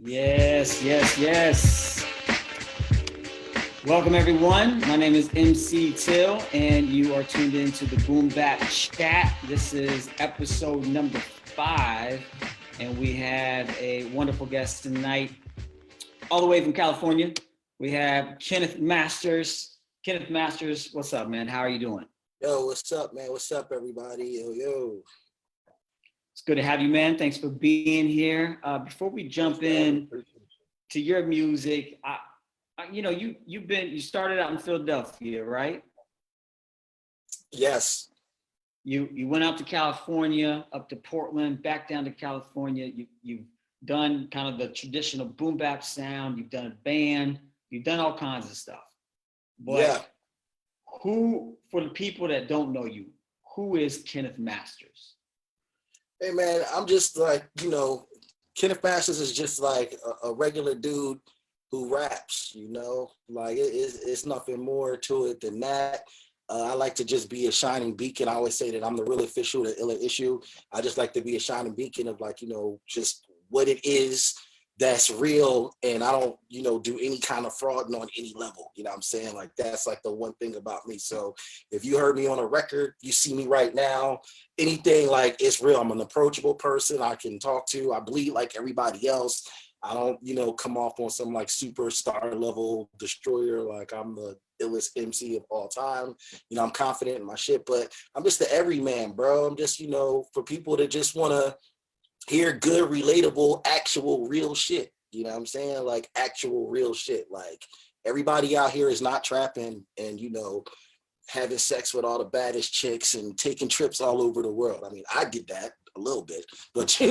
Yes, yes, yes. Welcome everyone. My name is MC Till, and you are tuned into the Boom Bap Chat. This is episode number 5, and we have a wonderful guest tonight, all the way from California. We have Kenneth Masters. Kenneth Masters, what's up, man? How are you doing? Yo, what's up, man? What's up, everybody? Yo. It's good to have you, man. Thanks for being here. Before we jump in to your music, you started out in Philadelphia, right? Yes. You went out to California, up to Portland, back down to California. You've done kind of the traditional boom bap sound. You've done a band. You've done all kinds of stuff. But Yeah. who, for the people that don't know you, who is Kenneth Masters? Hey, man, I'm just like, Kenneth Masters is just like a regular dude who raps, like it's nothing more to it than that. I like to just be a shining beacon. I always say that I'm the real official, the illa issue. I just like to be a shining beacon of like, just what it is that's real. And I don't, do any kind of fraud on any level. You know what I'm saying? Like, that's like the one thing about me. So if you heard me on a record, you see me right now, anything like it's real. I'm an approachable person I can talk to. I bleed like everybody else. I don't, come off on some like superstar level destroyer. Like I'm the illest MC of all time. I'm confident in my shit, but I'm just the everyman, bro. I'm just, for people that just want to hear good, relatable, actual, real shit. You know what I'm saying? Like actual, real shit. Like everybody out here is not trapping and, having sex with all the baddest chicks and taking trips all over the world. I mean, I did that a little bit, but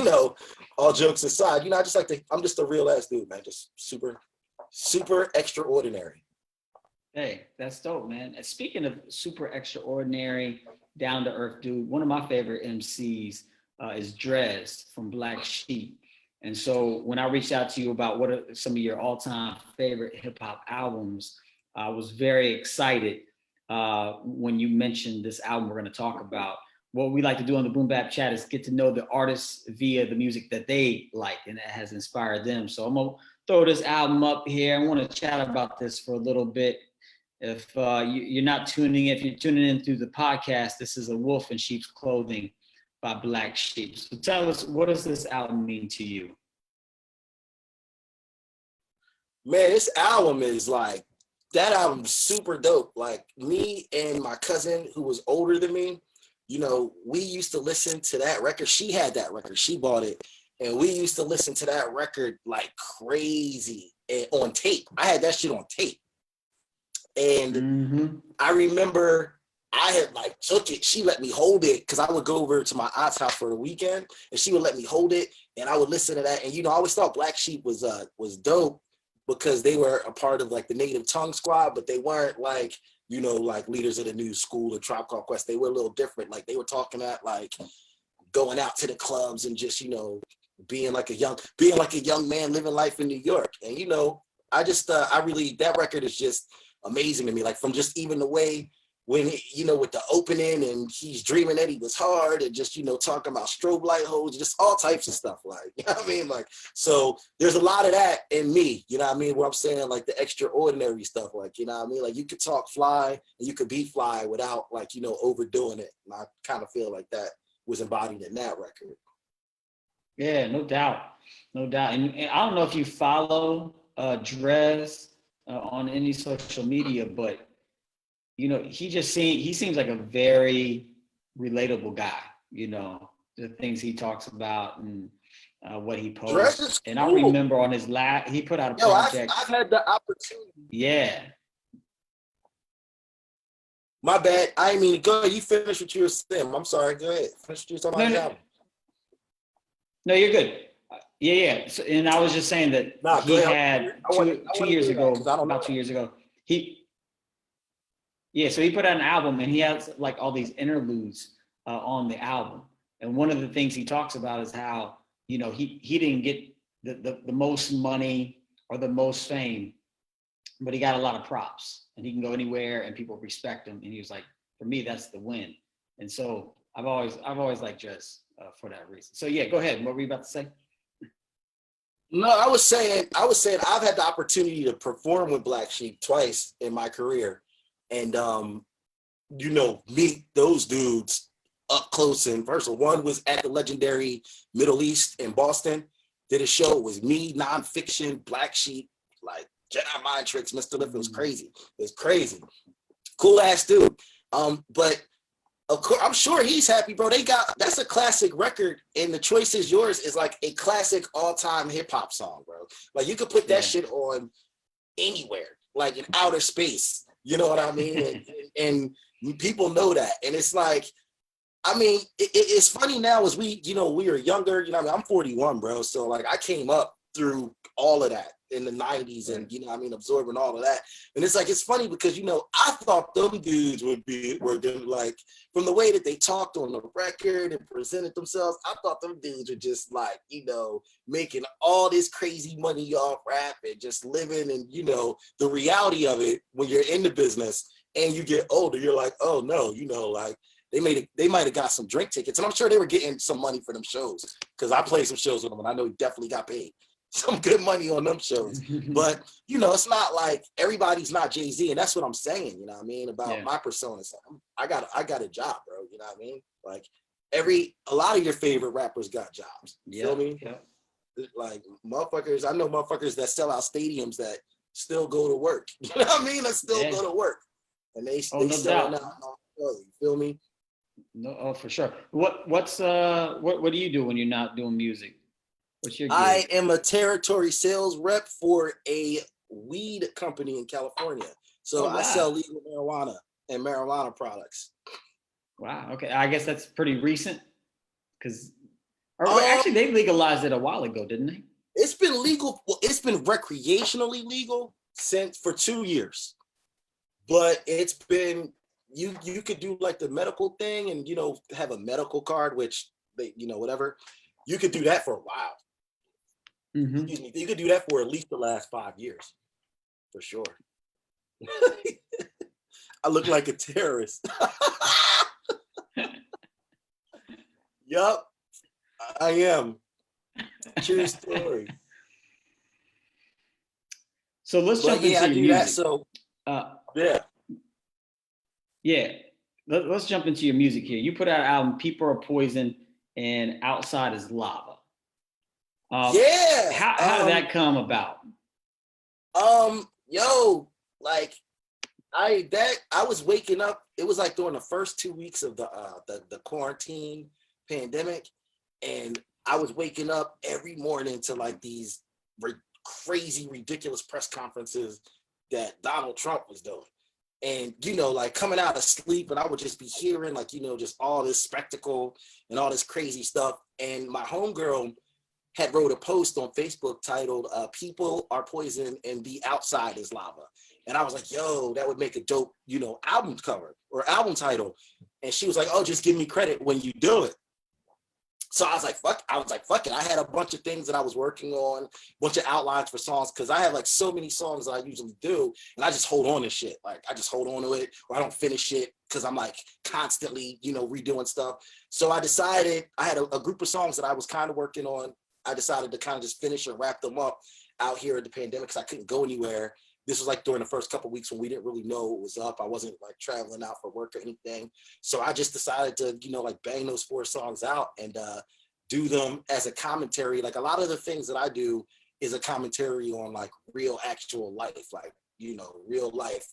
all jokes aside, I'm just a real ass dude, man. Just super, super extraordinary. Hey, that's dope, man. And speaking of super extraordinary, down to earth dude, one of my favorite MCs is Drez from Black Sheep. And so when I reached out to you about what are some of your all-time favorite hip hop albums, I was very excited when you mentioned this album we're going to talk about. What we like to do on the Boom Bap Chat is get to know the artists via the music that they like and that has inspired them. So I'm going to throw this album up here. I want to chat about this for a little bit. If you're not tuning in, if you're tuning in through the podcast, this is A Wolf in Sheep's Clothing by Black Sheep. So tell us, what does this album mean to you? Man, this album is like, that album's super dope. Like me and my cousin who was older than me, we used to listen to that record. She had that record. She bought it. And we used to listen to that record like crazy and on tape. I had that shit on tape. And I remember I had like took it. She let me hold it because I would go over to my aunt's house for the weekend and she would let me hold it and I would listen to that. And, I always thought Black Sheep was dope because they were a part of like the Native Tongue Squad, but they weren't like, like Leaders of the New School or Tribe Called Quest. They were a little different. Like they were talking at like going out to the clubs and just, being like a young man living life in New York. And, that record is just amazing to me. Like from just even the way when, with the opening and he's dreaming that he was hard and just, talking about strobe light holes, just all types of stuff. Like, you know what I mean? Like, so there's a lot of that in me, you know what I mean? Where I'm saying like the extraordinary stuff, like, you know what I mean? Like you could talk fly and you could be fly without like, overdoing it. And I kind of feel like that was embodied in that record. Yeah, no doubt. No doubt. And I don't know if you follow Drez on any social media, but he seems like a very relatable guy, the things he talks about and what he posts. And cool. I remember on his he put out a project. I've had the opportunity. Yeah. My bad. I mean, go ahead. You finish what you were saying. I'm sorry. Go ahead. Finish what you were talking about. No, you're good. Yeah. So, and I was just saying that he had 2 years ago, about 2 years ago, so he put out an album and he has like all these interludes on the album. And one of the things he talks about is how, he didn't get the most money or the most fame, but he got a lot of props and he can go anywhere and people respect him. And he was like, for me, that's the win. And so I've always liked Drez for that reason. So yeah, go ahead. What were you about to say? No, I was saying I've had the opportunity to perform with Black Sheep twice in my career, and meet those dudes up close and personal. One was at the legendary Middle East in Boston. Did a show. It was me, nonfiction, Black Sheep, like Jedi Mind Tricks, Mr. Lift. It was crazy. It was crazy. Cool ass dude. But of course, I'm sure he's happy, bro. That's a classic record, and The Choice Is Yours is like a classic all-time hip-hop song, bro. Like you could put that shit on anywhere, like in outer space. You know what I mean? And people know that. And it's like, I mean, it's funny now as we are younger, I mean, I'm 41, bro. So like I came up through all of that in the 90s and, absorbing all of that. And it's like, it's funny because, I thought them dudes were gonna, like, from the way that they talked on the record and presented themselves, I thought them dudes were just like, making all this crazy money off rap and just living and, the reality of it when you're in the business and you get older, you're like, oh no, like, they might have got some drink tickets, and I'm sure they were getting some money for them shows because I played some shows with them, and I know he definitely got paid some good money on them shows. But it's not like everybody's not Jay-Z, and that's what I'm saying. You know what I mean about my persona. So I got a job, bro. You know what I mean? Like a lot of your favorite rappers got jobs. You feel me? Yeah. Like motherfuckers, I know motherfuckers that sell out stadiums that still go to work. You know what I mean? That still go to work, and they no selling doubt. out. You feel me? No, oh, for sure. What do you do when you're not doing music? What's your gig? I am a territory sales rep for a weed company in California. So I sell legal marijuana and marijuana products. Wow. Okay. I guess that's pretty recent because actually they legalized it a while ago, didn't they? It's been legal. Well, it's been recreationally legal for 2 years, but it's been you could do like the medical thing and have a medical card, which they whatever. You could do that for a while. Mm-hmm. Excuse me. You could do that for at least the last 5 years, for sure. I look like a terrorist. Yup, I am. True story. So let's jump into your music. So Let's jump into your music here. You put out an album, People Are Poison and Outside Is Lava. How did that come about? I was waking up. It was like during the first 2 weeks of the quarantine pandemic, and I was waking up every morning to like these crazy, ridiculous press conferences that Donald Trump was doing. And, like coming out of sleep, and I would just be hearing like, just all this spectacle and all this crazy stuff. And my homegirl had wrote a post on Facebook titled, People Are Poison and the Outside is Lava. And I was like, yo, that would make a dope, album cover or album title. And she was like, oh, just give me credit when you do it. So I was like, fuck it. I had a bunch of things that I was working on, a bunch of outlines for songs, because I have like so many songs that I usually do, and I just hold on to shit. Like I just hold on to it, or I don't finish it because I'm like constantly, redoing stuff. So I decided I had a group of songs that I was kind of working on. I decided to kind of just finish and wrap them up out here in the pandemic because I couldn't go anywhere. This was like during the first couple of weeks when we didn't really know what was up. I wasn't like traveling out for work or anything. So I just decided to, like bang those 4 songs out and do them as a commentary. Like a lot of the things that I do is a commentary on like real actual life, like, real life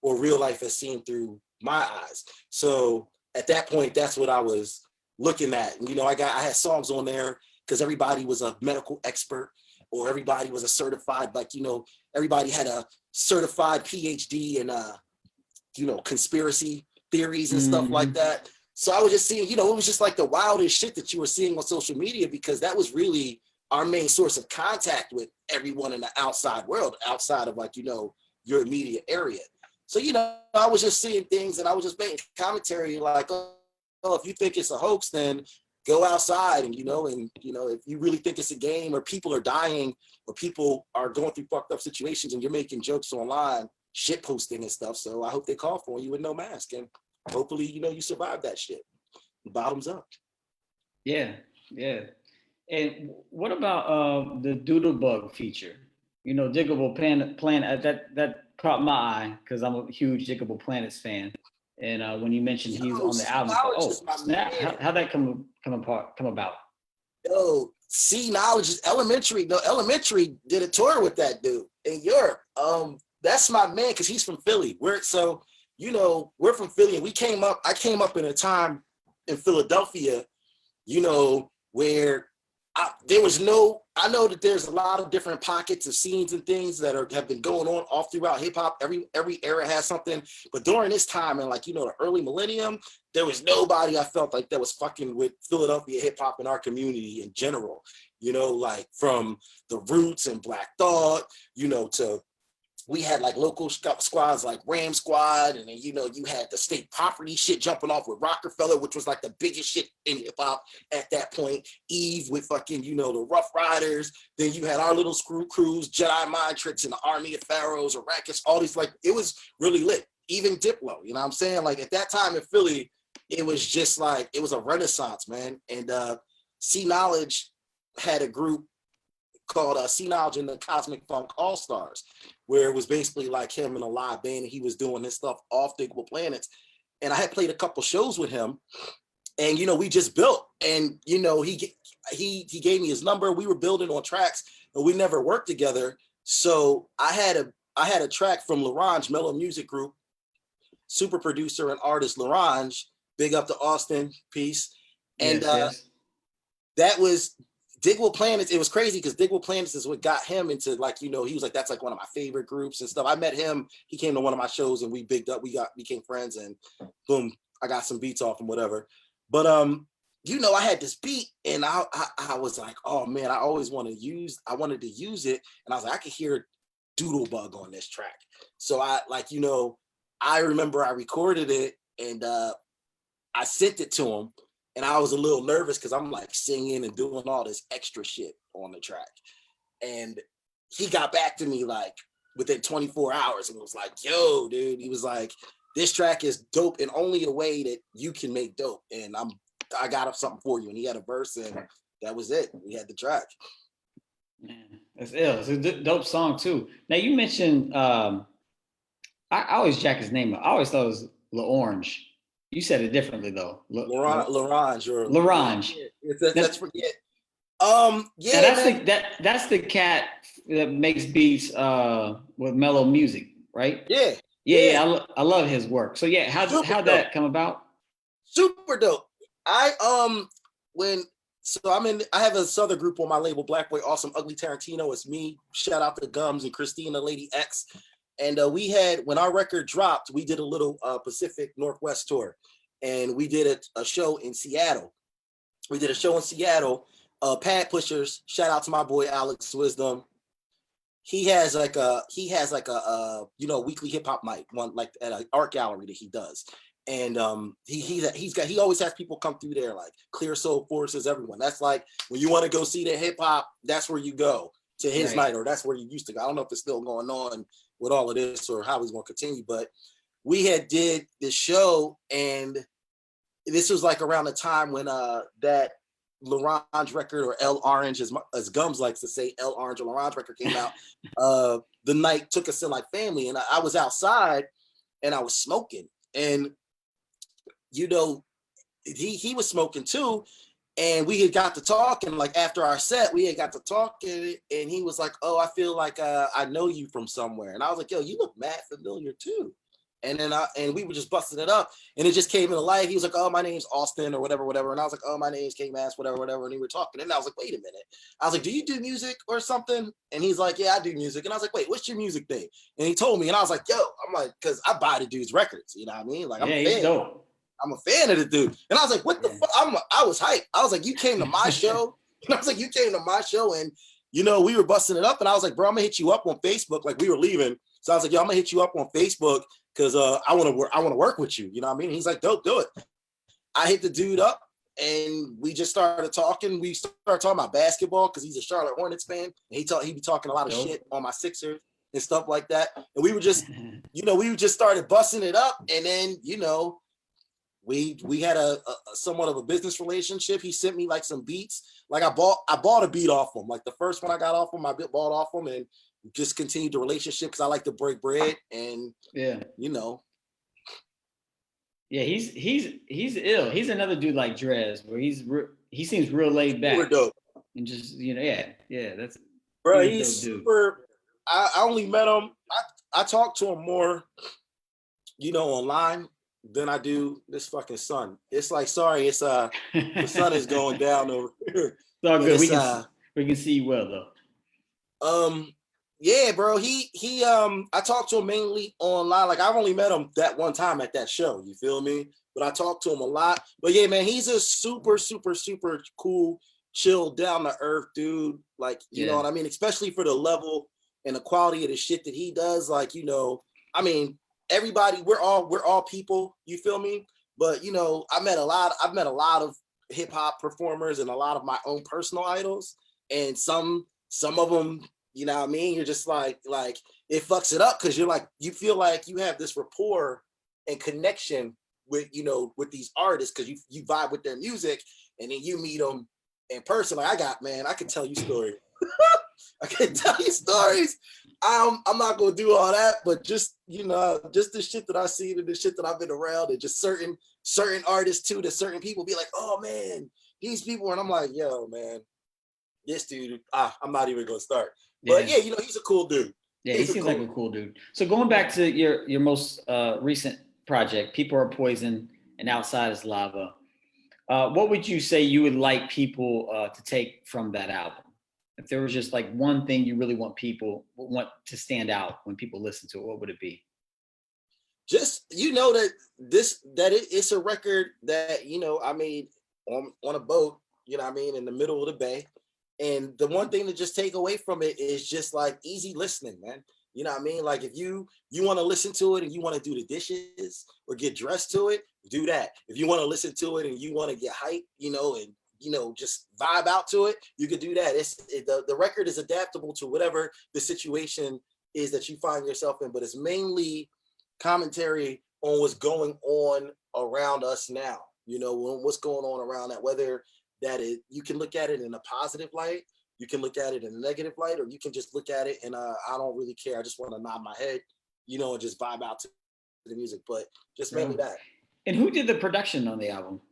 or real life as seen through my eyes. So at that point, that's what I was looking at. And, I had songs on there because everybody was a medical expert or everybody was a certified, like, everybody had a certified PhD in, conspiracy theories and stuff like that. So I was just seeing, it was just like the wildest shit that you were seeing on social media because that was really our main source of contact with everyone in the outside world, outside of like, your immediate area. So, I was just seeing things and I was just making commentary like, oh, if you think it's a hoax, then go outside and, if you really think it's a game or people are dying or people are going through fucked up situations and you're making jokes online, shit posting and stuff. So I hope they call for you with no mask and hopefully, you survive that shit. Bottoms up. Yeah. And what about the Doodlebug feature? You know, Planet that caught my eye because I'm a huge Diggable Planets fan. And when you mentioned he was Yo, on the C album, I thought, Knowledge is oh my snap! man. How that come about? Yo, C Knowledge is elementary. No, elementary did a tour with that dude in Europe. That's my man because he's from Philly. We're from Philly, and I came up in a time in Philadelphia, where I know that there's a lot of different pockets of scenes and things that have been going on all throughout hip hop. Every era has something, but during this time and the early millennium, there was nobody I felt like that was fucking with Philadelphia hip hop in our community in general. Like from the Roots and Black Thought, to we had like local squads like Ram Squad, and then you had the state property shit jumping off with Rockefeller, which was like the biggest shit in hip hop at that point. Eve with fucking the Rough Riders. Then you had our little screw crews, Jedi Mind Tricks, and the Army of Pharaohs, Arrakis. All these it was really lit. Even Diplo, you know what I'm saying? Like at that time in Philly, it was just like it was a renaissance, man. And C Knowledge had a group called C Knowledge and the Cosmic Funk All Stars, where it was basically like him in a live band, and he was doing his stuff off Thinkable Planets. And I had played a couple shows with him, and we just built, and he gave me his number. We were building on tracks, but we never worked together. So I had a track from Larange Mellow Music Group, super producer and artist Larange. Big up to Austin, peace. And Yes. that was Digable Planets. It was crazy because Digable Planets is what got him into he was like, that's like one of my favorite groups and stuff. I met him, he came to one of my shows and we became friends, and boom, I got some beats off and whatever. But I had this beat and I was like, oh man, I wanted to use it. And I was like, I could hear Doodlebug on this track. So I remember I recorded it and I sent it to him. And I was a little nervous because I'm like singing and doing all this extra shit on the track. And he got back to me like within 24 hours and was like, yo, dude, he was like, this track is dope in only a way that you can make dope. And I got something for you. And he had a verse and that was it. We had the track. Man, that's ill. It's a dope song too. Now you mentioned I always jack his name up. I always thought it was La Orange. You said it differently though. Larange or Larange. That's forget. Yeah, That's the cat that makes beats with mellow music, right? Yeah. I love his work. So yeah, how'd that come about? Super dope. I have this other group on my label, Black Boy Awesome Ugly Tarantino. It's me. Shout out to Gums and Christina, Lady X. And we had, when our record dropped, we did a little Pacific Northwest tour, and we did a show in Seattle. Pad Pushers. Shout out to my boy Alex Wisdom. He has like a weekly hip hop night, one like at an art gallery that he does. And he always has people come through there, like Clear Soul Forces, everyone. That's like when you want to go see the hip hop, that's where you go to his night, or that's where you used to go. I don't know if it's still going on with all of this or how he's going to continue, but we had did this show, and this was like around the time when that Larange record, or L Orange as Gums likes to say, L Orange or Larange record came out. The night took us in like family, and I was outside and I was smoking, and he was smoking too. And we had got to talking, like after our set, we had got to talking, and he was like, oh, I feel like I know you from somewhere. And I was like, yo, you look mad familiar too. And then we were just busting it up, and it just came into life. He was like, oh, my name's Austin or whatever. And I was like, oh, my name's K-Mass, whatever. And we were talking, and I was like, wait a minute. I was like, do you do music or something? And he's like, yeah, I do music. And I was like, wait, what's your music thing? And he told me, and I was like, yo, I'm like, because I buy the dude's records, you know what I mean? Like, I'm a fan. Dope. I'm a fan of the dude. And I was like, what the fuck? I was hyped. I was like, you came to my show? And I was like, you came to my show, and we were busting it up. And I was like, bro, I'm gonna hit you up on Facebook. Like, we were leaving. So I was like, yo, I'm gonna hit you up on Facebook because I want to work with you. You know what I mean? And he's like, dope, do it. I hit the dude up, and we just started talking. We started talking about basketball because he's a Charlotte Hornets fan. And he be talking a lot of shit on my Sixers and stuff like that. And we were just, we just started busting it up. And then, we had a somewhat of a business relationship. He sent me like some beats. Like I bought a beat off him. Like the first one I got off him, I bought off him and just continued the relationship because I like to break bread and Yeah. you know. Yeah, he's ill. He's another dude like Drez, where he seems real laid back Super dope. and just that's Bro, he's a he's dope dude. super. I only met him. I talked to him more, online than I do this fucking sun. It's like, sorry, it's the sun is going down over here. It's all And good. it's We can see you well though. yeah, bro. He I talked to him mainly online. Like I've only met him that one time at that show, you feel me? But I talked to him a lot. But yeah, man, he's a super, super, super cool, chill, down to earth dude. Like, you know what I mean? Especially for the level and the quality of the shit that he does. Like, I mean, everybody, we're all people, you feel me? But I've met a lot of hip hop performers and a lot of my own personal idols. And some of them, you know what I mean? You're just like it fucks it up because you feel like you have this rapport and connection with with these artists because you vibe with their music, and then you meet them in person. Like I can tell you stories. I can tell you stories. I'm not gonna do all that, but just just the shit that I see and the shit that I've been around, and just certain artists too, that certain people be like, oh man, these people, and I'm like, yo, man, this dude, I'm not even gonna start. But yeah, he's a cool dude. Yeah, he seems like a cool dude. So going back to your most recent project, People Are Poison and Outside is Lava, what would you say you would like people to take from that album? If there was just like one thing you really want to stand out when people listen to it, what would it be? Just it's a record that I made on a boat, in the middle of the bay. And the one thing to just take away from it is just like easy listening, man. You know what I mean? Like if you want to listen to it and you want to do the dishes or get dressed to it, do that. If you want to listen to it and you want to get hyped, and just vibe out to it, you could do that. The record is adaptable to whatever the situation is that you find yourself in, but it's mainly commentary on what's going on around us now. What's going on around that, whether that is, you can look at it in a positive light, you can look at it in a negative light, or you can just look at it and I don't really care. I just want to nod my head, and just vibe out to the music. But just mainly that. And who did the production on the album?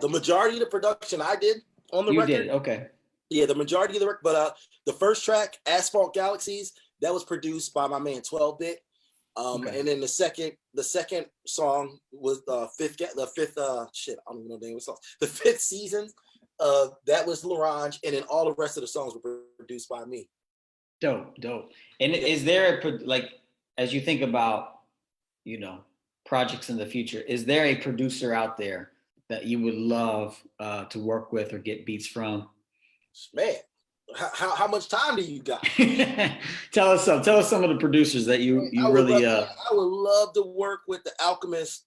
The majority of the production I did on the record. You did, okay. Yeah, the majority of the record. But the first track, Asphalt Galaxies, that was produced by my man 12-Bit. Okay. And then the second song was the fifth I don't even know the name of the song. The fifth season, that was L'Orange, and then all the rest of the songs were produced by me. Dope. And is there as you think about, projects in the future, is there a producer out there that you would love to work with or get beats from? Man, how much time do you got? Tell us some of the producers that you really. I would love to work with the Alchemist.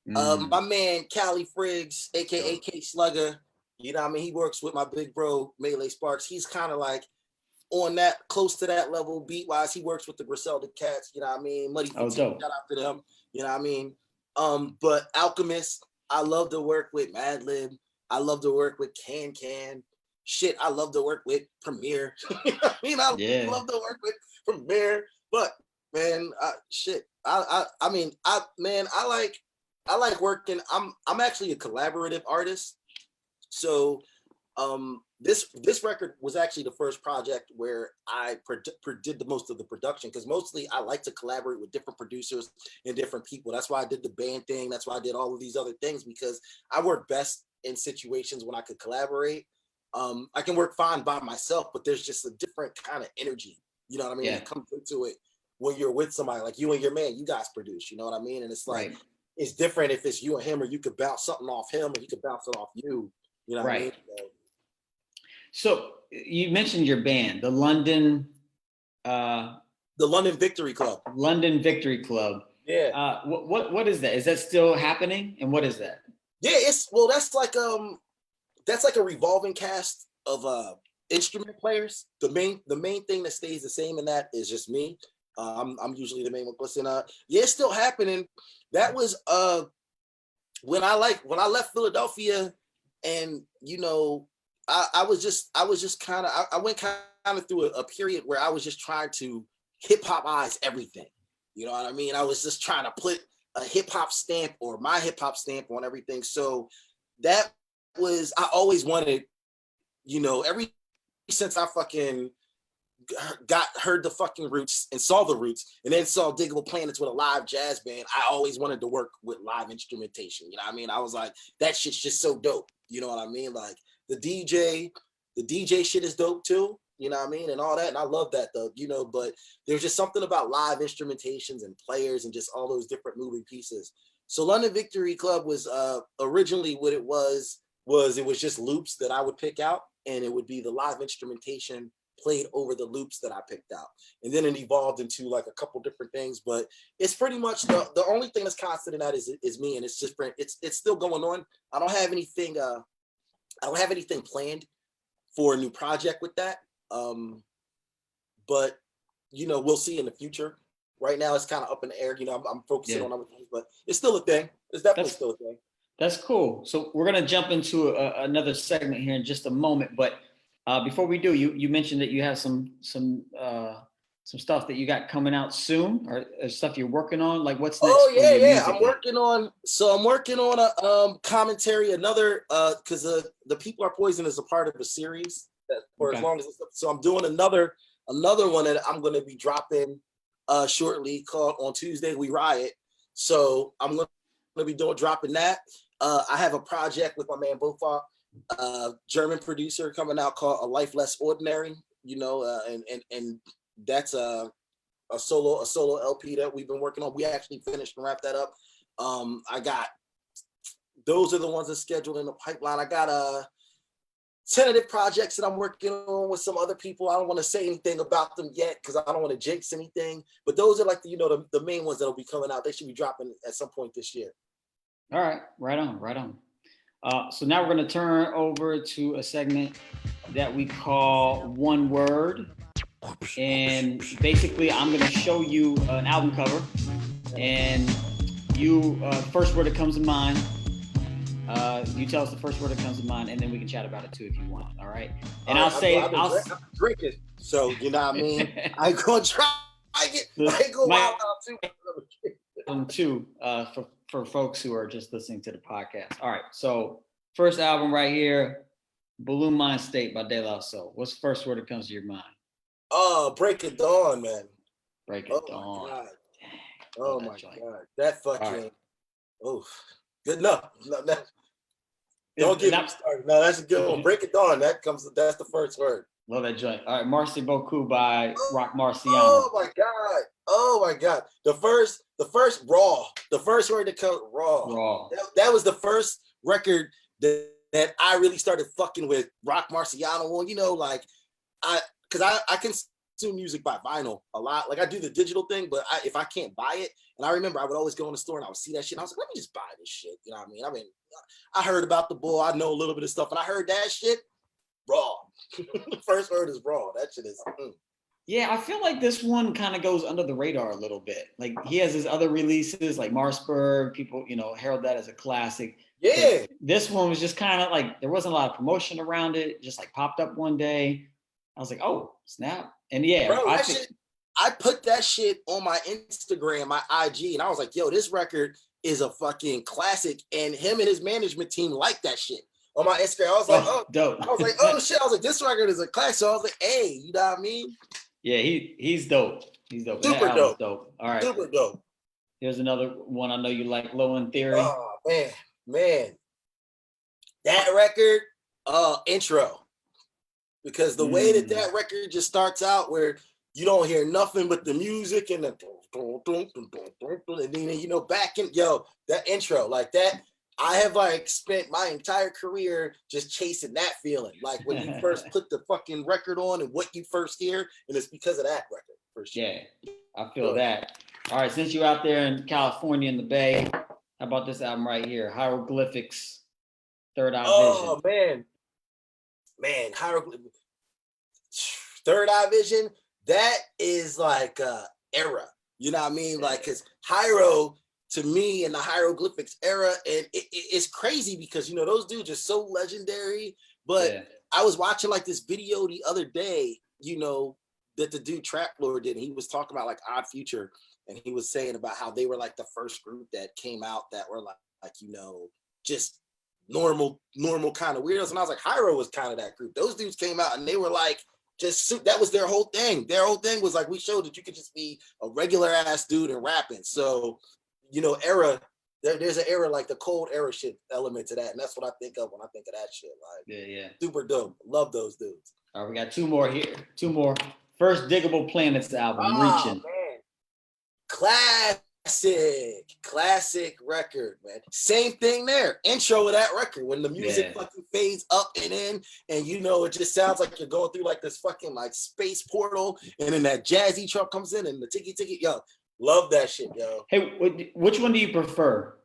My man Cali Friggs, aka K Slugger. You know what I mean? He works with my big bro Melee Sparks. He's kind of like on that, close to that level beat wise. He works with the Griselda Cats. You know what I mean? Muddy Fatigue, shout out to them. You know what I mean? But Alchemist, I love to work with Madlib. I love to work with Can. Shit, I love to work with Premier. You know what I mean? I love to work with Premier. But man, I like working. I'm actually a collaborative artist. So this record was actually the first project where I did the most of the production, because mostly I like to collaborate with different producers and different people. That's why I did the band thing. That's why I did all of these other things, because I work best in situations when I could collaborate. I can work fine by myself, but there's just a different kind of energy, you know what I mean, that comes into it when you're with somebody like you and your man. You guys produce, you know what I mean? And it's like, it's different if it's you and him, or you could bounce something off him, or he could bounce it off you. You know what I mean? So you mentioned your band, the London Victory Club. London Victory Club. Yeah. What is that? Is that still happening? And what is that? Yeah, that's like a revolving cast of instrument players. The main thing that stays the same in that is just me. I'm usually the main one. Listen, yeah, it's still happening. That was when I left Philadelphia, and I was just kind of I went kind of through a period where I was just trying to hip hop-ize everything. You know what I mean? I was just trying to put a hip hop stamp or my hip hop stamp on everything. So that was, I always wanted, ever since I fucking heard the fucking Roots and saw the Roots and then saw Diggable Planets with a live jazz band, I always wanted to work with live instrumentation. You know what I mean? I was like, that shit's just so dope. You know what I mean? Like the DJ shit is dope too. You know what I mean? And all that. And I love that though, but there's just something about live instrumentations and players and just all those different moving pieces. So London Victory Club was originally what it was it was just loops that I would pick out, and it would be the live instrumentation played over the loops that I picked out. And then it evolved into like a couple different things, but it's pretty much the only thing that's constant in that is me, and it's just it's still going on. I don't have anything planned for a new project with that. But we'll see in the future. Right now it's kind of up in the air. I'm focusing on other things, but it's still a thing. It's definitely still a thing. That's cool. So we're gonna jump into another segment here in just a moment, but before we do, you mentioned that you have some stuff that you got coming out soon, or stuff you're working on. Like what's next? Oh yeah. I'm working on a commentary, another because the People Are Poison is a part of a series that for as long as so I'm doing another one that I'm going to be dropping shortly called On Tuesday We Riot. So I'm going to be dropping that. I have a project with my man Bofa, German producer, coming out called A Life Less Ordinary, and that's a solo LP that we've been working on. We actually finished and wrapped that up. Those are the ones that's scheduled in the pipeline. I got tentative projects that I'm working on with some other people. I don't want to say anything about them yet because I don't want to jinx anything, but those are like the main ones that'll be coming out. They should be dropping at some point this year. All right, right on. So now we're going to turn over to a segment that we call One Word. And basically, I'm going to show you an album cover. And you, first word that comes to mind, you tell us the first word that comes to mind, and then we can chat about it too if you want. All right. And I'll drink it. So, you know what I mean? I ain't going to try. I ain't going wild out too. For folks who are just listening to the podcast. All right, so first album right here, Balloon Mind State by De La Soul. What's the first word that comes to your mind? Break of Dawn, man. Break of Dawn. My God. Oh my God. That fucking, good enough. Don't get me started. No, that's a good one. Break of Dawn, that's the first word. Love that joint. All right, Merci Beaucoup by Rock Marciano. Oh my God. The first Raw. The first word that comes Raw. That was the first record that I really started fucking with Rock Marciano on. Because I consume music by vinyl a lot. Like I do the digital thing, but if I can't buy it, and I remember I would always go in the store and I would see that shit. And I was like, let me just buy this shit. You know what I mean? I heard about the bull. I know a little bit of stuff, and I heard that shit. Raw. The first word is raw. That shit is. Yeah, I feel like this one kind of goes under the radar a little bit. Like he has his other releases, like Marsburg. People, herald that as a classic. Yeah. But this one was just kind of like there wasn't a lot of promotion around it. It just like popped up one day. I was like, oh snap! And yeah, bro, I put that shit on my Instagram, my IG, and I was like, yo, this record is a fucking classic. And him and his management team like that shit. On my Instagram, I was like, dope. I was like, oh shit. I was like, this record is a classic. So I was like, hey, you know what I mean? Yeah, he's dope. He's dope. Super dope. All right. Super dope. Here's another one I know you like, Low End Theory. Oh man. That record, intro. Because the way that record just starts out where you don't hear nothing but the music and the and then back in that intro like that. I have like spent my entire career just chasing that feeling. Like when you first put the fucking record on and what you first hear, and it's because of that record for sure. Yeah, I feel that. All right, since you're out there in California in the Bay, how about this album right here, Hieroglyphics, Third Eye Vision? Oh man, Hieroglyphics, Third Eye Vision. That is like era. You know what I mean? Like, because Hyro, to me, in the hieroglyphics era, and it's crazy because, you know, those dudes are so legendary. But I was watching like this video the other day, you know, that the dude Trap Lord did. And he was talking about like Odd Future, and he was saying about how they were like the first group that came out that were like you know, just normal kind of weirdos. And I was like, Hyro was kind of that group. Those dudes came out and they were like, that was their whole thing. Their whole thing was like, we showed that you could just be a regular ass dude and rapping. So, you know, there's an era like the cold era shit element to that. And that's what I think of when I think of that shit. Like, super dope. Love those dudes. All right, we got 2 more here. 2 more. First Diggable Planets album, Reaching. Man. Classic record, man. Same thing there. Intro of that record when the music fucking fades up and in, and you know it just sounds like you're going through like this fucking like space portal, and then that jazzy truck comes in and the ticky, yo, love that shit, yo. Hey, which one do you prefer?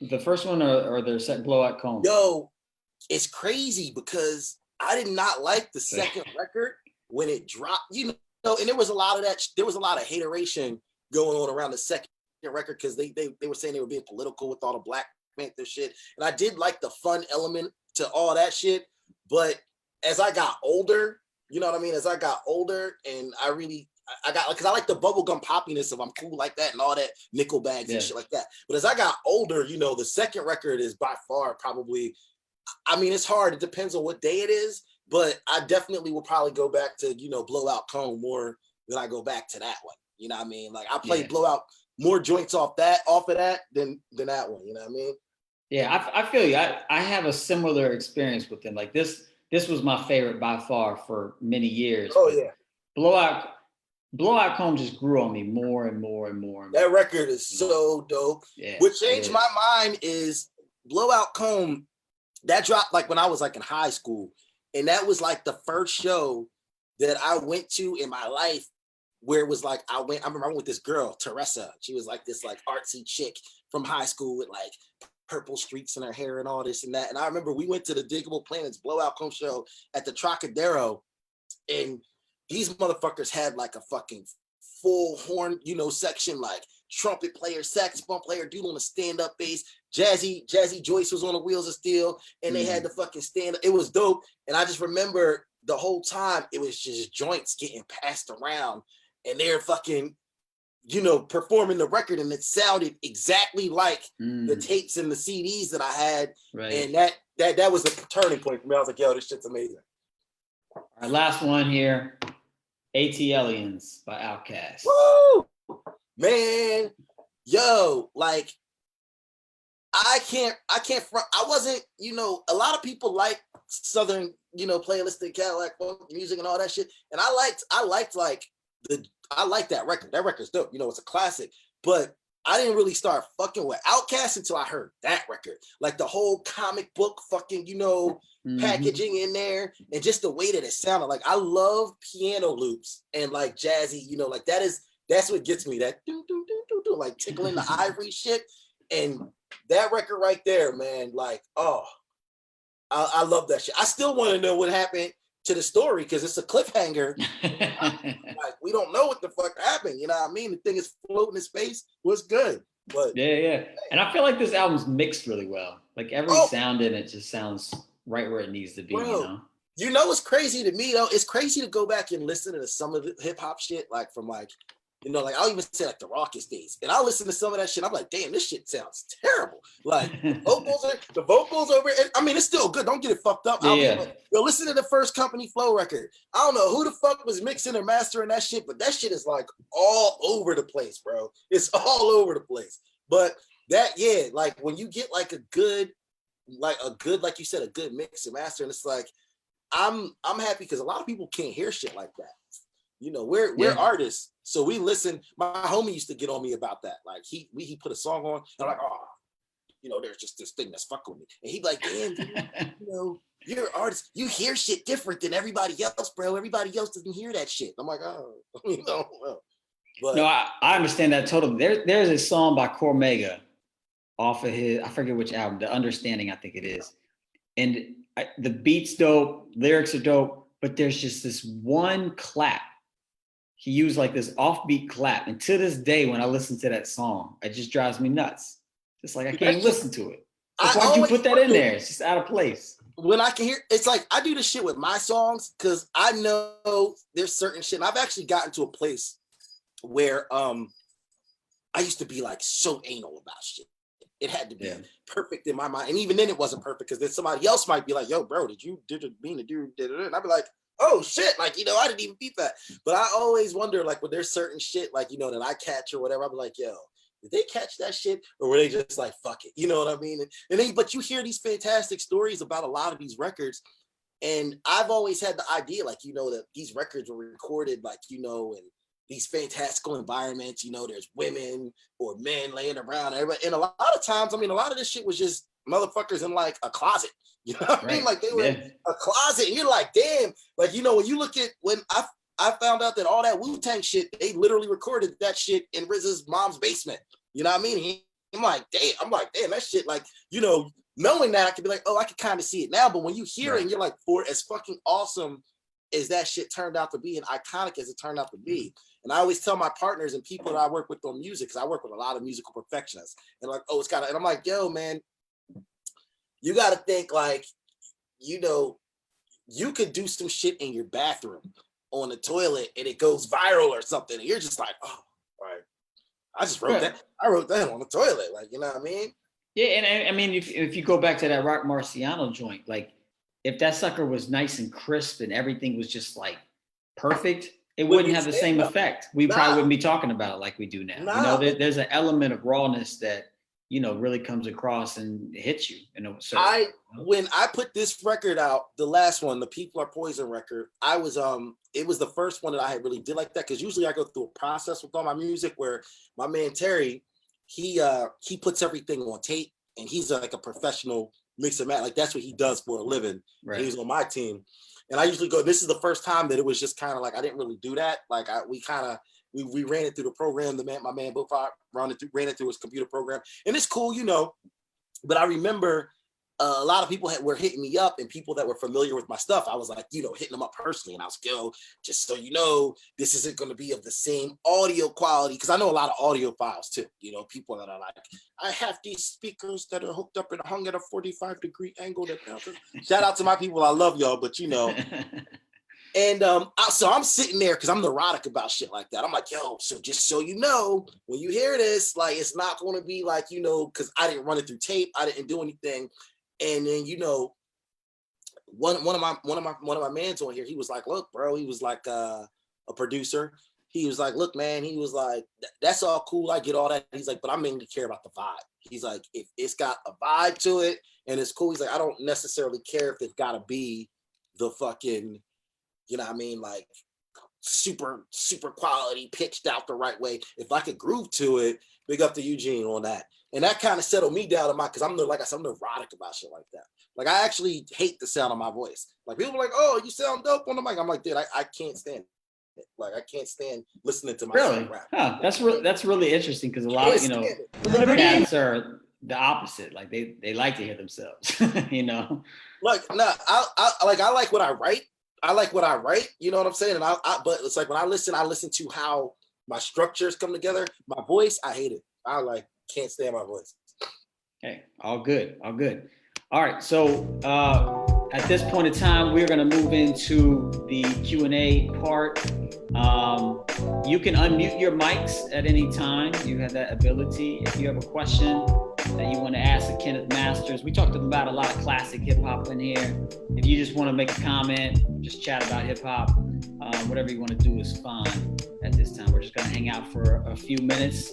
The first one or the second Blowout Comb? Yo, it's crazy because I did not like the second record when it dropped, you know, and there was a lot of hateration going on around the second record because they were saying they were being political with all the Black Panther shit. And I did like the fun element to all that shit. But as I got older, you know what I mean? As I got older and I got, because I like the bubblegum poppiness of I'm cool like that and all that nickel bags and shit like that. But as I got older, you know, the second record is by far probably, I mean, it's hard. It depends on what day it is. But I definitely will probably go back to, you know, Blowout Comb more than I go back to that one. You know what I mean? Like I played Blowout more joints off of that than that one. You know what I mean? Yeah, I feel you. I have a similar experience with them. Like this was my favorite by far for many years. Oh yeah. Blowout Comb just grew on me more and more and more. That record is so dope. Yeah, what changed my mind is Blowout Comb. That dropped like when I was like in high school. And that was like the first show that I went to in my life where it was like, I remember I went with this girl, Teresa. She was like this like artsy chick from high school with like purple streaks in her hair and all this and that. And I remember we went to the Diggable Planets Blowout Comb show at the Trocadero, and these motherfuckers had like a fucking full horn, you know, section, like trumpet player, saxophone player, dude on a stand-up bass. Jazzy Joyce was on the Wheels of Steel, and they had the fucking stand-up. It was dope. And I just remember the whole time it was just joints getting passed around, and they're fucking, you know, performing the record, and it sounded exactly like the tapes and the CDs that I had. Right. And that was the turning point for me. I was like, yo, this shit's amazing. All right, last one here. ATLians by Outkast. Woo! Man, yo, like I can't front. I wasn't, you know, a lot of people like Southern, you know, playlistic Cadillac music and all that shit. And I liked that record. That record's dope. You know, it's a classic. But I didn't really start fucking with Outkast until I heard that record. Like the whole comic book fucking, you know, packaging in there, and just the way that it sounded. Like I love piano loops and like jazzy, you know, like that's what gets me, that do, do, do, do, do, like tickling the ivory shit. And that record right there, man, like, oh, I love that shit. I still want to know what happened to the story because it's a cliffhanger. Like, we don't know what the fuck happened. You know what I mean? The thing is floating in space. Was good. But yeah. And I feel like this album's mixed really well. Like every sound in it just sounds right where it needs to be, bro, you know what's crazy to me though? It's crazy to go back and listen to some of the hip hop shit, like from like, you know, like I'll even say like the Rockets days, and I'll listen to some of that shit. I'm like, damn, this shit sounds terrible. Like the vocals over. I mean, it's still good. Don't get it fucked up. Yo, listen to the First Company Flow record. I don't know who the fuck was mixing or mastering that shit, but that shit is like all over the place, bro. It's all over the place. But that, yeah, like when you get like a good, like you said, a good mix and master, and it's like, I'm happy because a lot of people can't hear shit like that. You know, we're artists, so we listen. My homie used to get on me about that. Like he put a song on, and I'm like, oh, you know, there's just this thing that's fucking with me. And he'd be like, damn, dude, you know, you're an artist. You hear shit different than everybody else, bro. Everybody else doesn't hear that shit. I'm like, oh, you know. But no, I understand that totally. There's a song by Cormega off of his, I forget which album, The Understanding, I think it is. And the beat's dope, lyrics are dope, but there's just this one clap. he used like this offbeat clap. And to this day, when I listen to that song, it just drives me nuts. Just like I can't even listen to it. Like, why'd you put that in there? It's just out of place. When I can hear, it's like I do this shit with my songs because I know there's certain shit. And I've actually gotten to a place where I used to be like so anal about shit. It had to be perfect in my mind. And even then it wasn't perfect because then somebody else might be like, yo, bro, did you mean to do it? And I'd be like, oh shit, like, you know, I didn't even beat that. But I always wonder, like, when there's certain shit, like, you know, that I catch or whatever, I'll be like, yo, did they catch that shit? Or were they just like, fuck it? You know what I mean? And then, but you hear these fantastic stories about a lot of these records. And I've always had the idea, like, you know, that these records were recorded, like, you know, in these fantastical environments, you know, there's women or men laying around. And a lot of times, I mean, a lot of this shit was just motherfuckers in like a closet. You know what I mean? Like they were in a closet and you're like, damn, like, you know, when you look at when I found out that all that Wu-Tang shit, they literally recorded that shit in RZA's mom's basement. You know what I mean? I'm like, damn, that shit, like, you know, knowing that I could be like, oh, I could kind of see it now. But when you hear it and you're like, for as fucking awesome as that shit turned out to be and iconic as it turned out to be. And I always tell my partners and people that I work with on music, because I work with a lot of musical perfectionists, and like, oh, it's got to, and I'm like, yo, man, you got to think like, you know, you could do some shit in your bathroom on the toilet and it goes viral or something. And you're just like, oh, right. I just wrote that. I wrote that on the toilet. Like, you know what I mean? Yeah. And I mean, if you go back to that Rock Marciano joint, like if that sucker was nice and crisp and everything was just like perfect, it wouldn't have the same effect. We probably wouldn't be talking about it like we do now. You know, there's an element of rawness that, you know, really comes across and hits you. You know, when I put this record out, the last one, the People Are Poison record, I was it was the first one that I had really did like that, because usually I go through a process with all my music where my man Terry, he puts everything on tape, and he's like a professional mixer man. Like that's what he does for a living. Right. He was on my team. And I usually go, this is the first time that it was just kind of like, I didn't really do that. Like we ran it through the program. My man Bufar ran it through his computer program, and it's cool, you know. But I remember a lot of people were hitting me up, and people that were familiar with my stuff, I was like, you know, hitting them up personally, and I was like, yo, just so you know, this isn't going to be of the same audio quality, because I know a lot of audio files too. You know, people that are like, I have these speakers that are hooked up and hung at a 45-degree angle. Shout out to my people, I love y'all, but you know. And so I'm sitting there because I'm neurotic about shit like that. I'm like, yo, so just so you know, when you hear this, like, it's not going to be like, you know, because I didn't run it through tape, I didn't do anything. And then, you know, one of my mans on here, he was like, look, bro, he was like a producer. He was like, look, man, he was like, that's all cool, I get all that. He's like, but I mainly care about the vibe. He's like, if it's got a vibe to it and it's cool, he's like, I don't necessarily care if it's got to be the fucking, you know what I mean, like super, super quality, pitched out the right way. If I could groove to it, big up to Eugene on that. And that kind of settled me down in my, because I'm like I said, I'm neurotic about shit like that. Like I actually hate the sound of my voice. Like people are like, oh, you sound dope on the mic. I'm like, dude, I can't stand it. Like I can't stand listening to myself rap. Huh. That's really interesting, because a lot of, you know, cats are the opposite. Like they like to hear themselves, you know. Like no, I like what I write. I like what I write, you know what I'm saying? And but it's like when I listen to how my structures come together. My voice, I hate it. I like can't stand my voice. Okay, all good. All right, so at this point in time, we're gonna move into the Q&A part. You can unmute your mics at any time. You have that ability. If you have a question that you want to ask the Kenneth Masters, we talked about a lot of classic hip hop in here. If you just want to make a comment, just chat about hip hop, whatever you want to do is fine at this time. We're just going to hang out for a few minutes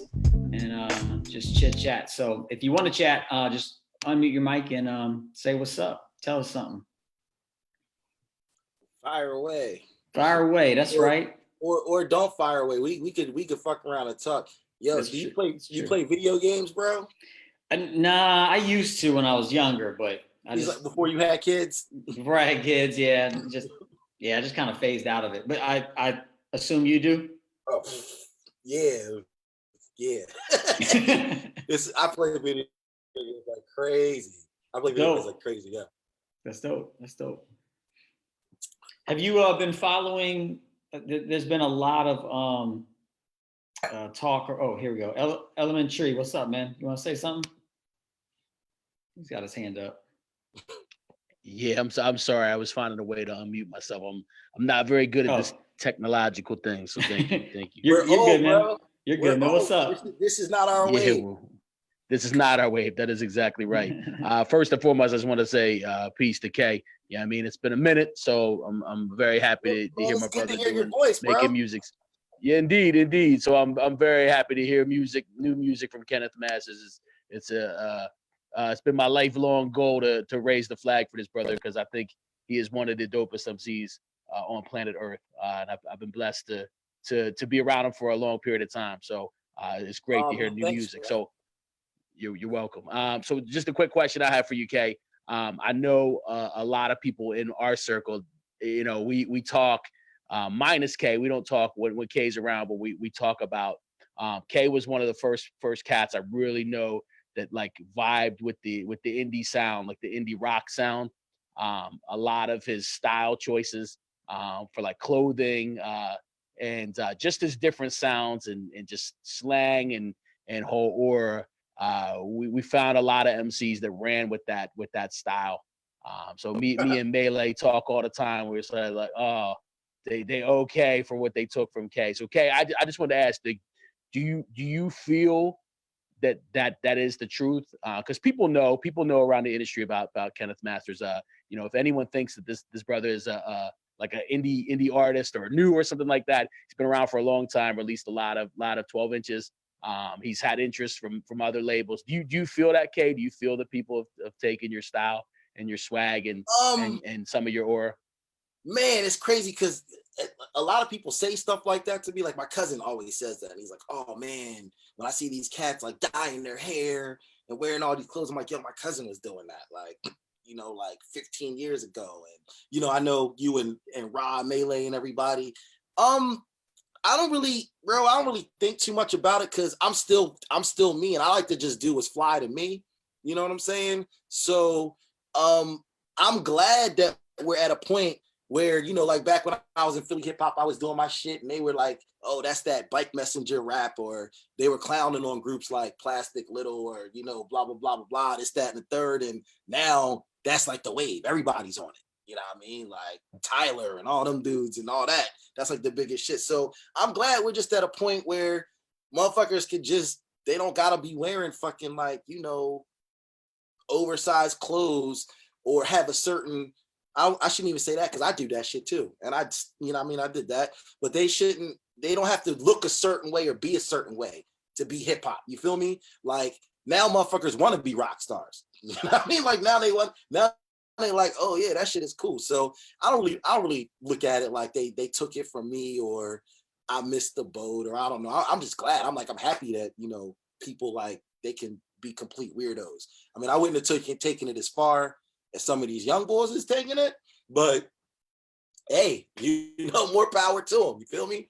and just chit chat. So if you want to chat, just unmute your mic and say what's up. Tell us something. Fire away. That's right. Or don't fire away. We could fuck around and talk. Yo, do you play video games, bro? Nah, I used to when I was younger, but like before you had kids. Before I had kids, I just kind of phased out of it. But I assume you do. Oh, yeah. I play video games like crazy. I play video games like crazy. Yeah. That's dope. Have you been following there's been a lot of talk. Oh, here we go. Elementary, what's up, man? You want to say something? He's got his hand up. Yeah, I'm sorry. I was finding a way to unmute myself. I'm not very good at this Oh, technological thing. So thank you. Thank you. you're We're you're good, old, man. bro. You're We're good, man. What's old. This up? is, this is not our Yeah, way. well, this is not our wave. That is exactly right. First and foremost, I just want to say peace to K. Yeah, I mean it's been a minute, so I'm very happy to Man, hear it's my good to brother hear your voice, making bro. music. Yeah, indeed. So I'm very happy to hear new music from Kenneth Masters. It's been my lifelong goal to raise the flag for this brother because I think he is one of the dopest MCs on planet Earth, and I've been blessed to be around him for a long period of time. So it's great to Oh hear man, new thanks, music. man. So you're welcome. So just a quick question I have for you, Kay. I know a lot of people in our circle, we talk minus K. We don't talk when K's around, but we talk about K was one of the first cats I really know that like vibed with the indie sound, like the indie rock sound. A lot of his style choices for like clothing and just his different sounds and just slang and whole aura. We found a lot of MCs that ran with that style. So me and Melee talk all the time. We're like, oh, they okay for what they took from K. So K, I just wanted to ask, do you feel that is the truth? Because people know around the industry about Kenneth Masters. If anyone thinks that this brother is like an indie artist or new or something like that, he's been around for a long time, released a lot of 12 inches. He's had interest from other labels. Do you feel that, Kay? Do you feel that people have taken your style and your swag and Um, and some of your aura? Man, it's crazy because a lot of people say stuff like that to me. Like my cousin always says that. He's like, "Oh man, when I see these cats like dyeing their hair and wearing all these clothes, I'm like, yo, my cousin was doing that like, like 15 years ago." And I know you and Ra Melee and everybody. I don't really, bro. I don't really think too much about it because I'm still me, and I like to just do what's fly to me. You know what I'm saying? So, I'm glad that we're at a point where like back when I was in Philly hip hop, I was doing my shit, and they were like, "Oh, that's that bike messenger rap," or they were clowning on groups like Plastic Little, or blah blah blah blah blah, this that and the third, and now that's like the wave. Everybody's on it. You know what I mean? Like Tyler and all them dudes and all that. That's like the biggest shit. So I'm glad we're just at a point where motherfuckers could they don't gotta be wearing fucking like, oversized clothes or have a certain, I shouldn't even say that because I do that shit too. And I did that, but they don't have to look a certain way or be a certain way to be hip hop. You feel me? Like now motherfuckers want to be rock stars. You know what I mean? Like now they like, oh yeah, that shit is cool. So I don't really look at it like they took it from me or I missed the boat or I don't know. I'm just glad. I'm happy that people like they can be complete weirdos. I mean, I wouldn't have taken it as far as some of these young boys is taking it, but hey, more power to them. You feel me?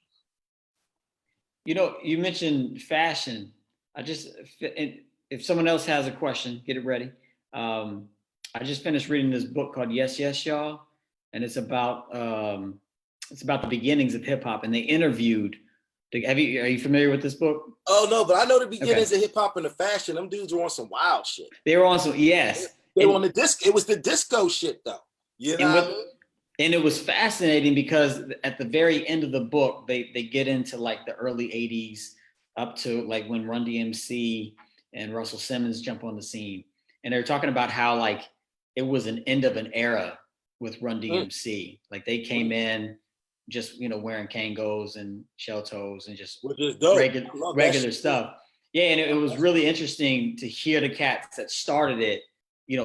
You mentioned fashion. If someone else has a question, get it ready. I just finished reading this book called Yes, Yes, Y'all, and it's about the beginnings of hip hop. And they interviewed. Are you familiar with this book? Oh no, but I know the beginnings of hip hop and the fashion. Them dudes were on some wild shit. They were on some yes. They were on the disc. It was the disco shit though. You know what I mean? And it was fascinating because at the very end of the book, they get into like the early 80s up to like when Run DMC and Russell Simmons jump on the scene. And they're talking about how like it was an end of an era with Run DMC. Like they came in just, wearing Kangos and shell toes and just regular stuff. Yeah, and it was really interesting to hear the cats that started it,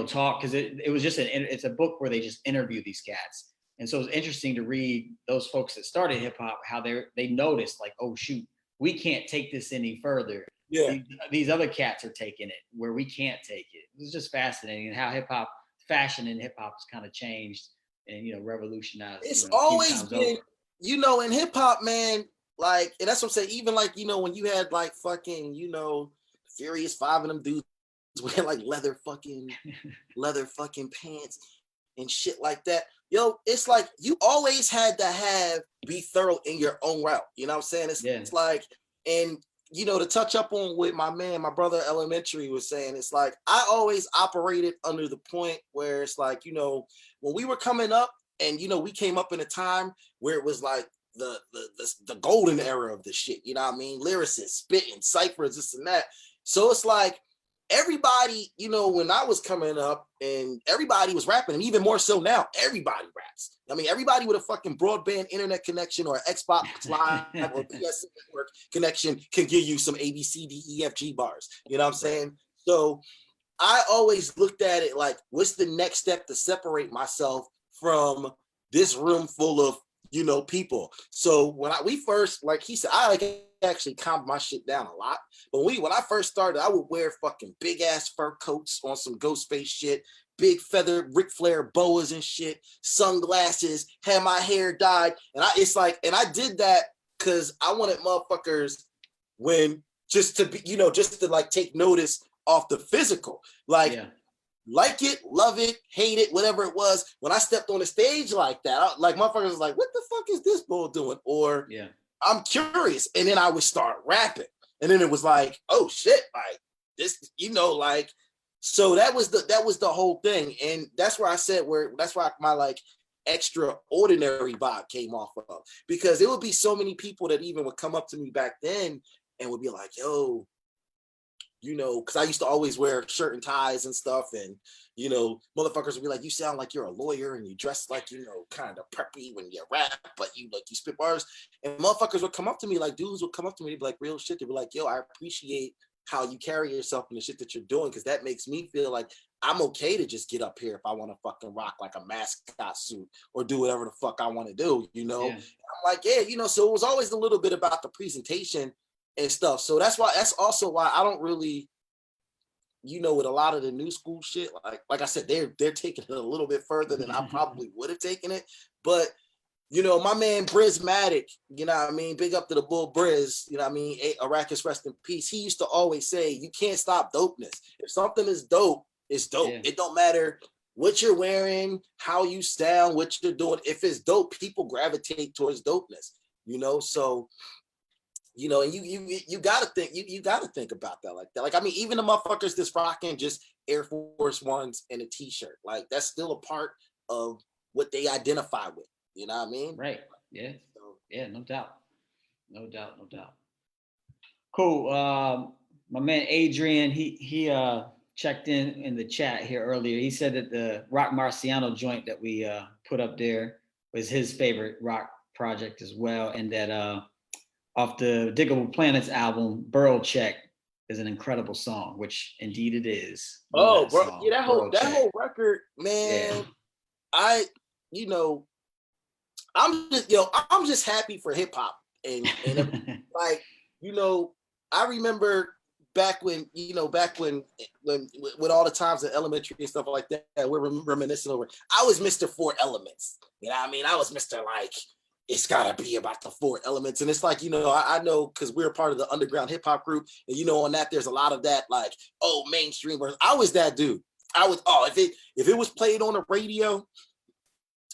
talk, because it was just it's a book where they just interview these cats. And so it's interesting to read those folks that started hip hop, how they noticed like, oh shoot, we can't take this any further. Yeah. These other cats are taking it where we can't take it. It's just fascinating, and how hip hop, fashion in hip hop has kind of changed and revolutionized. It's always been, in hip hop, man. Like, and that's what I'm saying. Even like, when you had like fucking, Furious Five of them dudes wearing like leather fucking pants and shit like that. yo, it's like you always had to be thorough in your own route. You know what I'm saying? It's like, and you know, to touch up on what my brother elementary was saying, it's like I always operated under the point where it's like, you know, when we were coming up and you know, we came up in a time where it was like the golden era of the shit, you know what I mean? Lyricists, spitting, ciphers, this and that. So it's like everybody, you know, when I was coming up and everybody was rapping, and even more so now, everybody raps. I mean, everybody with a fucking broadband internet connection or Xbox Live or PS network connection can give you some A, B, C, D, E, F, G bars. You know what I'm saying? So I always looked at it like, what's the next step to separate myself from this room full of, you know, people. So we first, like he said, I like actually calmed my shit down a lot. But when I first started, I would wear fucking big ass fur coats on some Ghostface shit, big feather Ric Flair boas and shit, sunglasses, had my hair dyed, and I did that because I wanted motherfuckers just to like take notice off the physical, like it, love it, hate it, whatever it was. When I stepped on the stage like that, like motherfuckers was like, what the fuck is this bull doing? Or I'm curious. And then I would start rapping. And then it was like, oh shit, like this, you know, like, so that was the whole thing. And that's where I said that's why my like extraordinary vibe came off of, because it would be so many people that even would come up to me back then and would be like, yo, you know, because I used to always wear shirt and ties and stuff. And, you know, motherfuckers would be like, you sound like you're a lawyer and you dress like, you know, kind of preppy when you rap, but you spit bars. And motherfuckers would come up to me, like dudes would come up to me, they'd be like, real shit. They'd be like, yo, I appreciate how you carry yourself and the shit that you're doing, because that makes me feel like I'm okay to just get up here if I want to fucking rock like a mascot suit or do whatever the fuck I want to do, you know? I'm like, yeah, you know, so it was always a little bit about the presentation and stuff. So that's also why I don't really, you know, with a lot of the new school shit, like I said, they're taking it a little bit further than I probably would have taken it. But, you know, my man Brizmatic, you know what I mean? Big up to the Bull Briz, you know what I mean? Arrakis, rest in peace. He used to always say, you can't stop dopeness. If something is dope, it's dope. Yeah. It don't matter what you're wearing, how you sound, what you're doing. If it's dope, people gravitate towards dopeness, you know? So, you know, and you gotta think, you gotta think about that like that. Like, I mean, even the motherfuckers that's rocking just Air Force Ones and a t-shirt, like that's still a part of what they identify with. You know what I mean? Right. Yeah. So, yeah, no doubt. No doubt. Cool. My man Adrian, he checked in the chat here earlier. He said that the Rock Marciano joint that we put up there was his favorite rock project as well, and that off the Diggable Planets album, Burrow Check is an incredible song, which indeed it is. Oh, bro, song, yeah, that whole record, man. Yeah. You know, I'm just happy for hip hop and like, you know, I remember back when with all the times in elementary and stuff like that, we're reminiscing over. I was Mr. Four Elements. You know what I mean? I was Mr. like, it's gotta be about the four elements. And it's like, you know, I know because we're part of the underground hip hop group, and you know, on that there's a lot of that, like, oh, mainstream version. I was that dude. I was, if it was played on the radio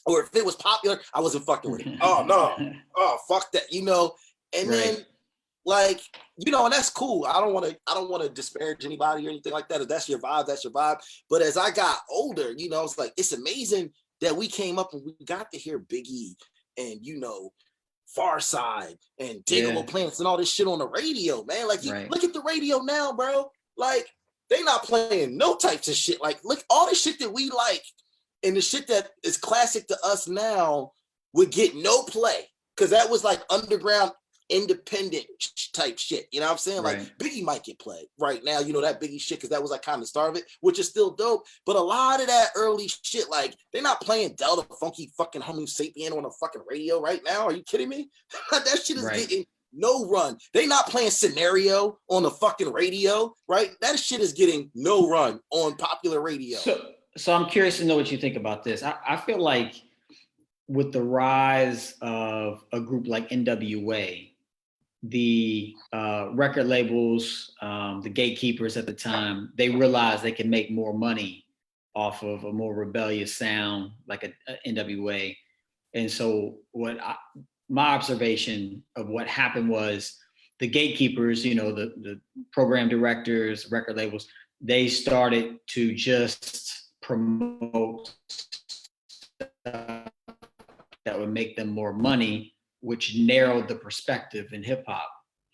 or if it was popular, I wasn't fucking with it. Oh no, oh fuck that, you know. And then like, you know, and that's cool. I don't want to disparage anybody or anything like that. If that's your vibe, that's your vibe. But as I got older, you know, it's like, it's amazing that we came up and we got to hear Biggie and, you know, Far Side and Diggable Planets and all this shit on the radio, man. Like, you look at the radio now, bro. Like, they not playing no types of shit. Like, look, all the shit that we like and the shit that is classic to us now would get no play, because that was like underground, independent type shit. You know what I'm saying? Like, Biggie might get played right now, you know, that Biggie shit, because that was like kind of the start of it, which is still dope. But a lot of that early shit, like, they're not playing Delta Funky fucking Homo Sapien on a fucking radio right now. Are you kidding me? That shit is getting no run. They not playing Scenario on the fucking radio, right? That shit is getting no run on popular radio. So I'm curious to know what you think about this. I feel like with the rise of a group like NWA, the record labels, the gatekeepers at the time, they realized they can make more money off of a more rebellious sound like a NWA. And so my observation of what happened was the gatekeepers, the program directors, record labels, they started to just promote that would make them more money, which narrowed the perspective in hip hop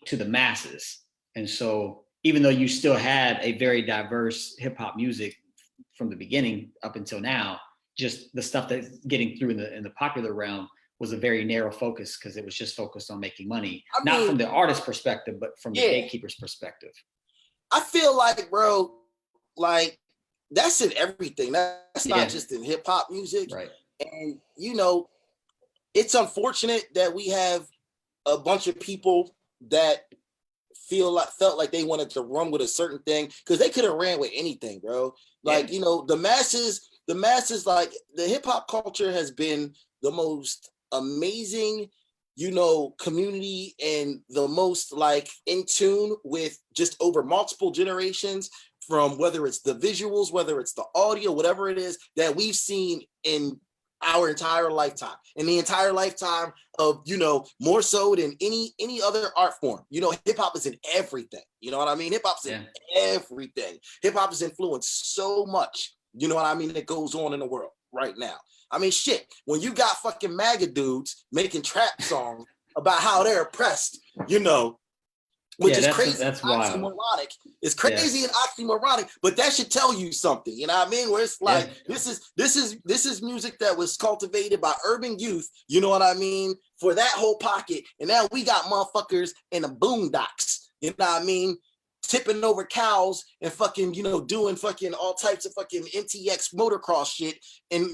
to the masses. And so even though you still had a very diverse hip hop music from the beginning up until now, just the stuff that's getting through in the popular realm was a very narrow focus because it was just focused on making money, not from the artist perspective, but from the gatekeeper's perspective. I feel like, bro, like that's in everything. That's not just in hip hop music. Right. And it's unfortunate that we have a bunch of people that felt like they wanted to run with a certain thing because they could have ran with anything, bro. Like, the masses, like the hip hop culture has been the most amazing, community and the most like in tune with just over multiple generations, from whether it's the visuals, whether it's the audio, whatever it is that we've seen in our entire lifetime, in the entire lifetime of, more so than any other art form. Hip hop is in everything. You know what I mean? Hip hop's in everything. Hip hop has influenced so much, that goes on in the world right now. I mean, shit, when you got fucking MAGA dudes making trap songs about how they're oppressed, which is crazy. That's wild. Oxymoronic. It's crazy and oxymoronic, but that should tell you something. You know what I mean? Where it's like this is music that was cultivated by urban youth. You know what I mean? For that whole pocket, and now we got motherfuckers in the boondocks. You know what I mean? Tipping over cows and fucking, doing fucking all types of fucking NTX motocross shit, and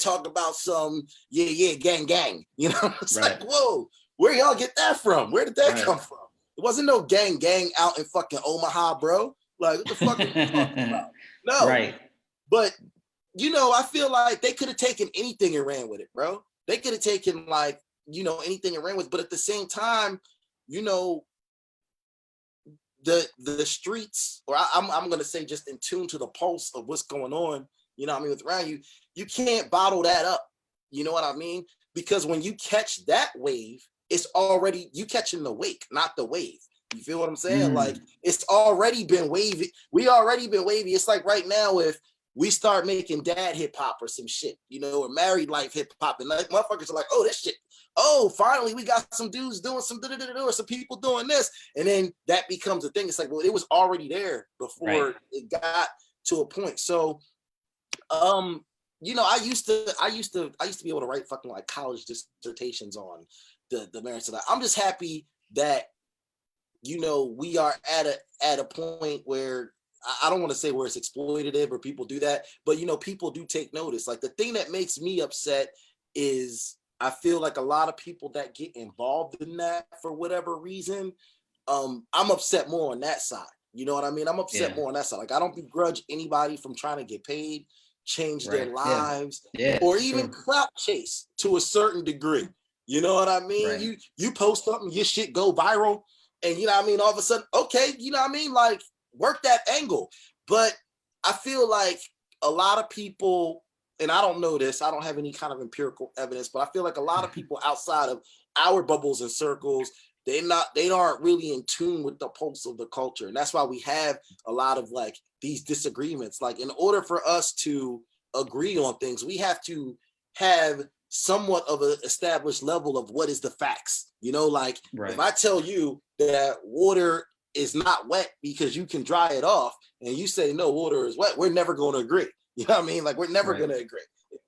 talk about some gang. It's like, whoa, where y'all get that from? Where did that come from? It wasn't no gang out in fucking Omaha, bro. Like, what the fuck are you talking about? No. Right. But, I feel like they could have taken anything and ran with it, bro. They could have taken, like, anything and ran with it. But at the same time, the streets, or I'm going to say just in tune to the pulse of what's going on, with around you, you can't bottle that up. You know what I mean? Because when you catch that wave, it's already, you catching the wake, not the wave. You feel what I'm saying? Like, it's already been wavy. We already been wavy. It's like right now, if we start making dad hip hop or some shit, or married life hip hop, and like motherfuckers are like, oh, this shit. Oh, finally we got some dudes doing some or some people doing this. And then that becomes a thing. It's like, well, it was already there before it got to a point. So, I used to be able to write fucking like college dissertations on the merits of that. I'm just happy that, we are at a point where I don't want to say where it's exploitative or people do that, but people do take notice. Like, the thing that makes me upset is I feel like a lot of people that get involved in that for whatever reason, I'm upset more on that side. You know what I mean? I'm upset more on that side. Like, I don't begrudge anybody from trying to get paid, change their lives, or even clout chase to a certain degree. You know what I mean? Right. You post something, your shit go viral, and all of a sudden, okay, like, work that angle. But I feel like a lot of people, and I don't know this, I don't have any kind of empirical evidence, but I feel like a lot of people outside of our bubbles and circles, they aren't really in tune with the pulse of the culture. And that's why we have a lot of like these disagreements. Like, in order for us to agree on things, we have to have somewhat of an established level of what is the facts. Like, if I tell you that water is not wet because you can dry it off, and you say no, water is wet, we're never going to agree. You know what I mean? Like, we're never going to agree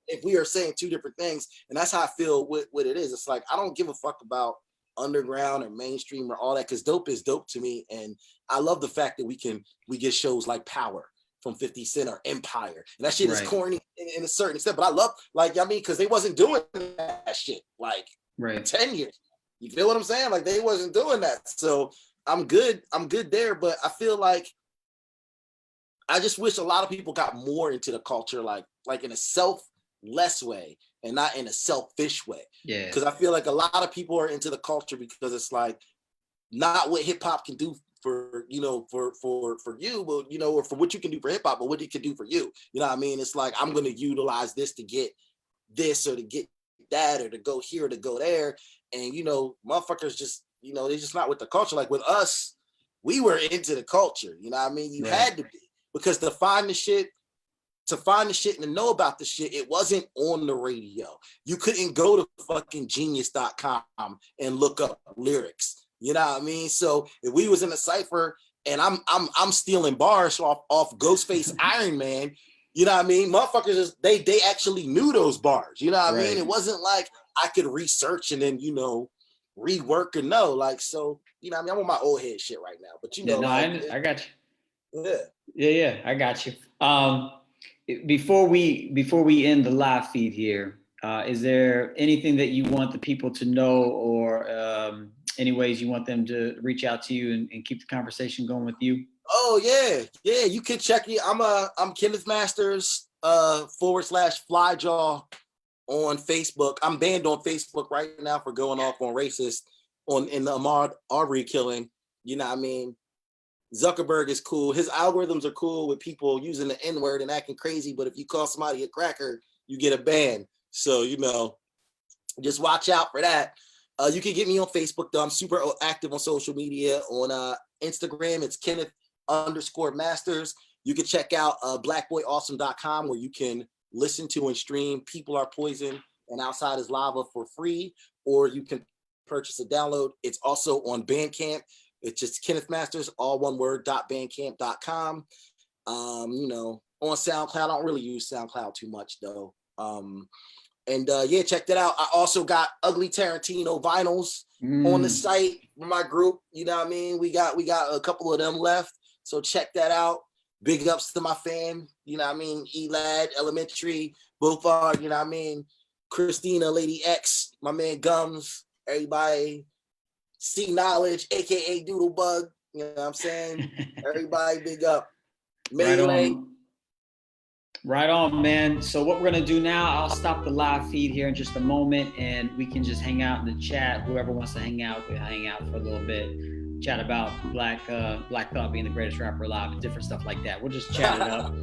if we are saying two different things. And that's how I feel with what it is. It's like, I don't give a fuck about underground or mainstream or all that, because dope is dope to me. And I love the fact that we get shows like Power from 50 Cent or Empire. And that shit is corny in a certain extent, but I love, like, because they wasn't doing that shit like 10 years. You feel what I'm saying? Like, they wasn't doing that. So I'm good there, but I feel like I just wish a lot of people got more into the culture, like in a selfless way and not in a selfish way. Yeah. Because I feel like a lot of people are into the culture because it's like not what hip hop can do you know, for you, but, you know, or for what you can do for hip hop, but what it can do for you. You know what I mean? It's like, I'm going to utilize this to get this or to get that or to go here or to go there. And, you know, motherfuckers just, you know, they're just not with the culture. Like with us, we were into the culture. You know what I mean? You had to be, because to find the shit and to know about the shit, it wasn't on the radio. You couldn't go to fucking genius.com and look up lyrics. You know what I mean? So if we was in a cypher and I'm stealing bars off Ghostface Iron Man, you know what I mean? Motherfuckers, they actually knew those bars. You know what I mean? It wasn't like I could research and then, you know, rework or no. Like, so, you know what I mean? I'm on my old head shit right now. But you know, I got you. Yeah. Yeah, I got you. Before we end the live feed here, is there anything that you want the people to know, or any ways you want them to reach out to you and keep the conversation going with you? Oh yeah. You can check me. I'm Kenneth Masters /Flyjaw on Facebook. I'm banned on Facebook right now for going off on racist in the Ahmaud Arbery killing. You know what I mean? Zuckerberg is cool. His algorithms are cool with people using the N-word and acting crazy, but if you call somebody a cracker, you get a ban. So, you know, just watch out for that. You can get me on Facebook though. I'm super active on social media. On Instagram, it's Kenneth_Masters. You can check out blackboyawesome.com, where you can listen to and stream People Are Poison and Outside is Lava for free, or you can purchase a download. It's also on Bandcamp. It's just Kenneth Masters, all one word, .bandcamp.com. You know, on SoundCloud, I don't really use SoundCloud too much though. Yeah, check that out. I also got Ugly Tarantino vinyls on the site for my group. You know what I mean? We got a couple of them left. So check that out. Big ups to my fam. You know what I mean? Elad, Elementary, both are, you know what I mean? Christina, Lady X, my man Gums, everybody. C Knowledge, aka Doodlebug, you know what I'm saying? Everybody big up. Right on, man. So what we're gonna do now, I'll stop the live feed here in just a moment, and we can just hang out in the chat. Whoever wants to hang out, we hang out for a little bit, chat about Black Thought being the greatest rapper alive, and different stuff like that. We'll just chat it up.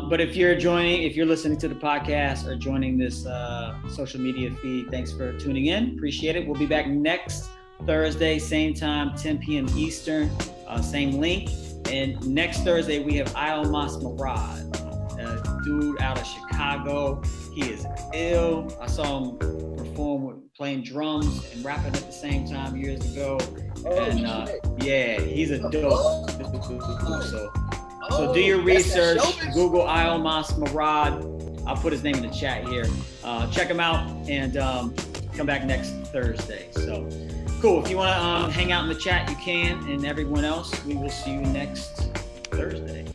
But if you're listening to the podcast or joining this social media feed, thanks for tuning in. Appreciate it. We'll be back next Thursday, same time, 10 p.m. Eastern, same link. And next Thursday, we have Almas Marad, a dude out of Chicago. He is ill. I saw him perform playing drums and rapping at the same time years ago. And yeah, he's a dope. So do your research. Google Almas Marad. I'll put his name in the chat here. Check him out and come back next Thursday. So cool. If you want to hang out in the chat, you can. And everyone else, we will see you next Thursday.